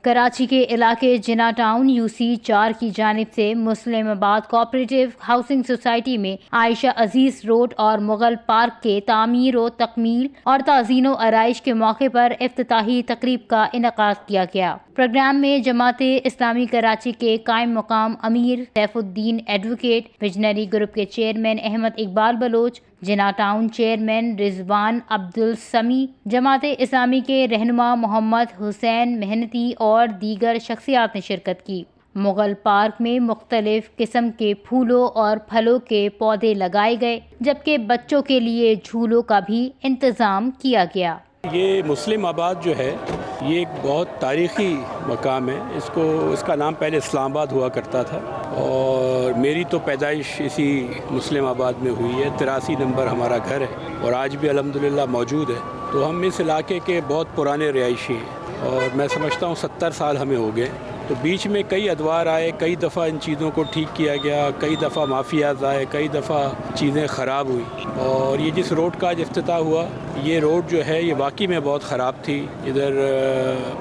کراچی کے علاقے جنا ٹاؤن UC 4 کی جانب سے مسلم آباد کوآپریٹیو ہاؤسنگ سوسائٹی میں عائشہ عزیز روڈ اور مغل پارک کے تعمیر و تکمیل اور تزئین و آرائش کے موقع پر افتتاحی تقریب کا انعقاد کیا گیا۔ پروگرام میں جماعت اسلامی کراچی کے قائم مقام امیر سیف الدین ایڈوکیٹ، وژنری گروپ کے چیئرمین احمد اقبال بلوچ، جنا ٹاؤن چیئرمین رضوان عبدالسمیع، جماعت اسلامی کے رہنما محمد حسین محنتی اور دیگر شخصیات نے شرکت کی۔ مغل پارک میں مختلف قسم کے پھولوں اور پھلوں کے پودے لگائے گئے، جبکہ بچوں کے لیے جھولوں کا بھی انتظام کیا گیا۔ یہ مسلم آباد جو ہے یہ ایک بہت تاریخی مقام ہے۔ اس کا نام پہلے اسلام آباد ہوا کرتا تھا اور میری تو پیدائش اسی مسلم آباد میں ہوئی ہے۔ 83 نمبر ہمارا گھر ہے اور آج بھی الحمدللہ موجود ہے۔ تو ہم اس علاقے کے بہت پرانے رہائشی ہیں اور میں سمجھتا ہوں 70 سال ہمیں ہو گئے۔ تو بیچ میں کئی ادوار آئے، کئی دفعہ ان چیزوں کو ٹھیک کیا گیا، کئی دفعہ مافیاز آئے، کئی دفعہ چیزیں خراب ہوئی، اور یہ جس روڈ کا آج افتتاح ہوا، یہ روڈ جو ہے یہ واقعی میں بہت خراب تھی۔ ادھر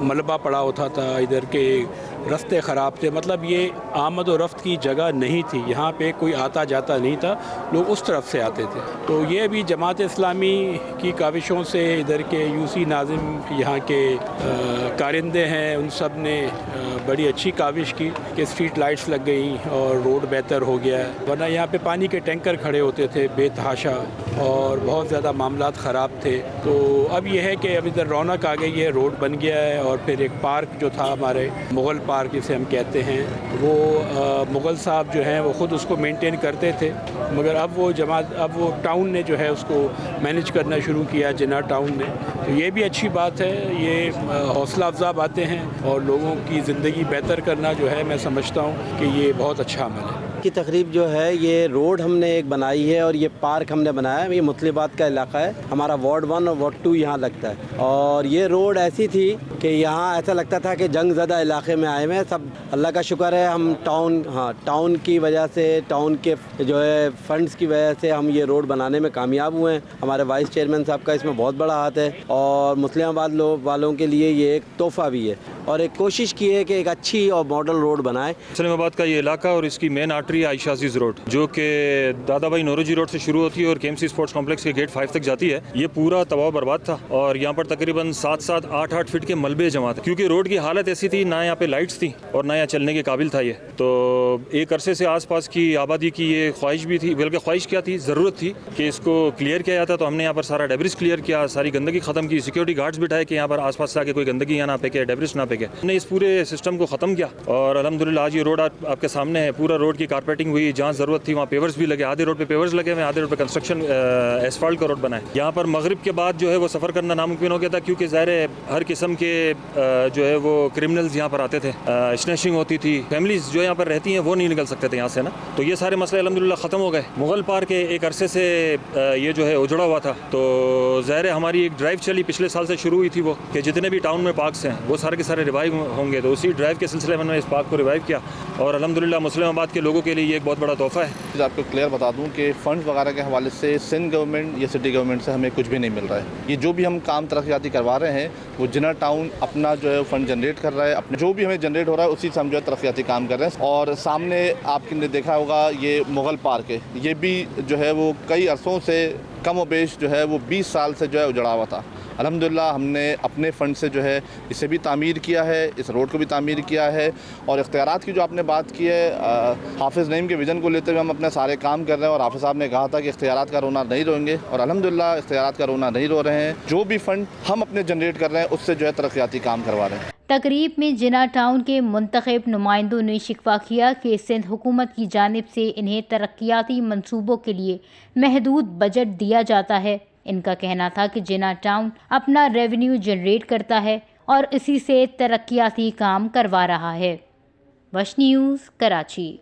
ملبہ پڑا ہوتا تھا، ادھر کے رستے خراب تھے، مطلب یہ آمد و رفت کی جگہ نہیں تھی، یہاں پہ کوئی آتا جاتا نہیں تھا، لوگ اس طرف سے آتے تھے۔ تو یہ بھی جماعت اسلامی کی کاوشوں سے ادھر کے UC ناظم یہاں کے کارندے ہیں، ان سب نے بڑی اچھی کاوش کی کہ اسٹریٹ لائٹس لگ گئیں اور روڈ بہتر ہو گیا ہے، ورنہ یہاں پہ پانی کے ٹینکر کھڑے ہوتے تھے بے تحاشا اور بہت زیادہ معاملات خراب تھے۔ تو اب یہ ہے کہ اب ادھر رونق آ گئی ہے، روڈ بن گیا ہے، اور پھر ایک پارک جو تھا ہمارے مغل پارک جسے ہم کہتے ہیں، وہ مغل صاحب جو ہیں وہ خود اس کو مینٹین کرتے تھے، مگر اب وہ ٹاؤن نے جو ہے اس کو مینیج کرنا شروع کیا، جنا ٹاؤن نے۔ تو یہ بھی اچھی بات ہے، یہ حوصلہ افزا باتیں ہیں، اور لوگوں کی زندگی بہتر کرنا جو ہے میں سمجھتا ہوں کہ یہ بہت اچھا عمل ہے۔ کی تقریب جو ہے یہ روڈ ہم نے ایک بنائی ہے اور یہ پارک ہم نے بنایا ہے۔ یہ مسلم آباد کا علاقہ ہے، ہمارا وارڈ 1 اور وارڈ 2 یہاں لگتا ہے، اور یہ روڈ ایسی تھی کہ یہاں ایسا لگتا تھا کہ جنگ زدہ علاقے میں آئے ہوئے ہیں سب۔ اللہ کا شکر ہے ہم ٹاؤن کی وجہ سے، ٹاؤن کے جو ہے فنڈز کی وجہ سے ہم یہ روڈ بنانے میں کامیاب ہوئے ہیں۔ ہمارے وائس چیئرمین صاحب کا اس میں بہت بڑا ہاتھ ہے، اور مسلم آباد والوں کے لیے یہ ایک تحفہ بھی ہے، اور ایک کوشش کی ہے کہ ایک اچھی اور ماڈل روڈ بنائے۔ مسلم آباد کا یہ علاقہ اور اس کی مین آرٹری عائشہ عزیز روڈ، جو کہ دادا بھائی نوروجی روڈ سے شروع ہوتی ہے اور KMC اسپورٹس کمپلیکس کے گیٹ 5 تک جاتی ہے، یہ پورا تباہ و برباد تھا، اور یہاں پر تقریباً 7-8 فٹ کے ملبے جمع تھے، کیونکہ روڈ کی حالت ایسی تھی، نہ یہاں پہ لائٹس تھی اور نہ یہاں چلنے کے قابل تھا یہ۔ تو ایک عرصے سے آس پاس کی آبادی کی یہ خواہش بھی تھی، بلکہ خواہش کیا تھی، ضرورت تھی کہ اس کو کلیئر کیا جاتا۔ تو ہم نے یہاں پر سارا ڈیبرس کلیئر کیا، ساری گندگی ختم کی، سیکورٹی گارڈز بٹھائے کہ یہاں پر آس پاس سے آگے کوئی گندگی یہاں نہ پھینکے، ڈیبرس نہ پھینکے۔ ہم نے اس پورے سسٹم کو ختم کیا، اور الحمدللہ آج یہ روڈ آپ کے سامنے ہے۔ پورا روڈ کی کارپیٹنگ ہوئی، جہاں ضرورت تھی وہاں پیورز بھی لگے، آدھے روڈ پہ پیورز لگے ہوئے، آدھے روڈ پہ کنسٹرکشن ایسفالٹ کا روڈ بنا ہے۔ یہاں پر مغرب کے بعد جو ہے وہ سفر کرنا ناممکن ہو گیا تھا، کیونکہ ظاہر ہے ہر قسم کے جو ہے وہ کرمنلز یہاں پر آتے تھے، اسنیچنگ ہوتی تھی، فیملیز جو یہاں پر رہتی ہیں وہ نہیں نکل سکتے تھے یہاں سے نا۔ تو یہ سارے مسئلے الحمدللہ ختم ہو گئے۔ مغل پارک ایک عرصے سے یہ جو ہے اجڑا ہوا تھا، تو ظاہر ہے ہماری ایک ڈرائیو چلی پچھلے سال سے شروع ہوئی تھی وہ، کہ جتنے بھی ٹاؤن میں پارکس ہیں وہ سارے کے سارے ریوائیو ہوں گے۔ تو اسی ڈرائیو کے سلسلے میں نے اس پارک کو ریوائیو کیا، اور الحمدللہ مسلم آباد کے لوگوں کے لیے یہ ایک بہت بڑا تحفہ ہے۔ آپ کو کلیئر بتا دوں کہ فنڈز وغیرہ کے حوالے سے سندھ گورنمنٹ یا سٹی گورنمنٹ سے ہمیں کچھ بھی نہیں مل رہا ہے۔ یہ جو بھی ہم کام ترقیاتی کروا رہے ہیں وہ جنا ٹاؤن اپنا جو ہے فنڈ جنریٹ کر رہا ہے، اپنے جو بھی ہمیں جنریٹ ہو رہا ہے اسی سے ہم جو ہے ترقیاتی کام کر رہے ہیں۔ اور سامنے آپ نے دیکھا ہوگا یہ مغل پارک ہے، یہ بھی جو ہے وہ کئی عرصوں سے کم و بیش جو ہے وہ 20 سال سے جو ہے اجڑا ہوا تھا۔ الحمدللہ ہم نے اپنے فنڈ سے جو ہے اسے بھی تعمیر کیا ہے، اس روڈ کو بھی تعمیر کیا ہے، اور اختیارات کی جو آپ نے بات کی ہے، حافظ نعیم کے ویژن کو لیتے ہوئے ہم اپنے سارے کام کر رہے ہیں، اور حافظ صاحب نے کہا تھا کہ اختیارات کا رونا نہیں روئیں گے، اور الحمدللہ اختیارات کا رونا نہیں رو رہے ہیں۔ جو بھی فنڈ ہم اپنے جنریٹ کر رہے ہیں اس سے جو ہے ترقیاتی کام کروا رہے ہیں۔ تقریب میں جنا ٹاؤن کے منتخب نمائندوں نے شکوہ کیا کہ سندھ حکومت کی جانب سے انہیں ترقیاتی منصوبوں کے لیے محدود بجٹ دیا جاتا ہے۔ ان کا کہنا تھا کہ جنا ٹاؤن اپنا ریونیو جنریٹ کرتا ہے اور اسی سے ترقیاتی کام کروا رہا ہے۔ وش نیوز، کراچی۔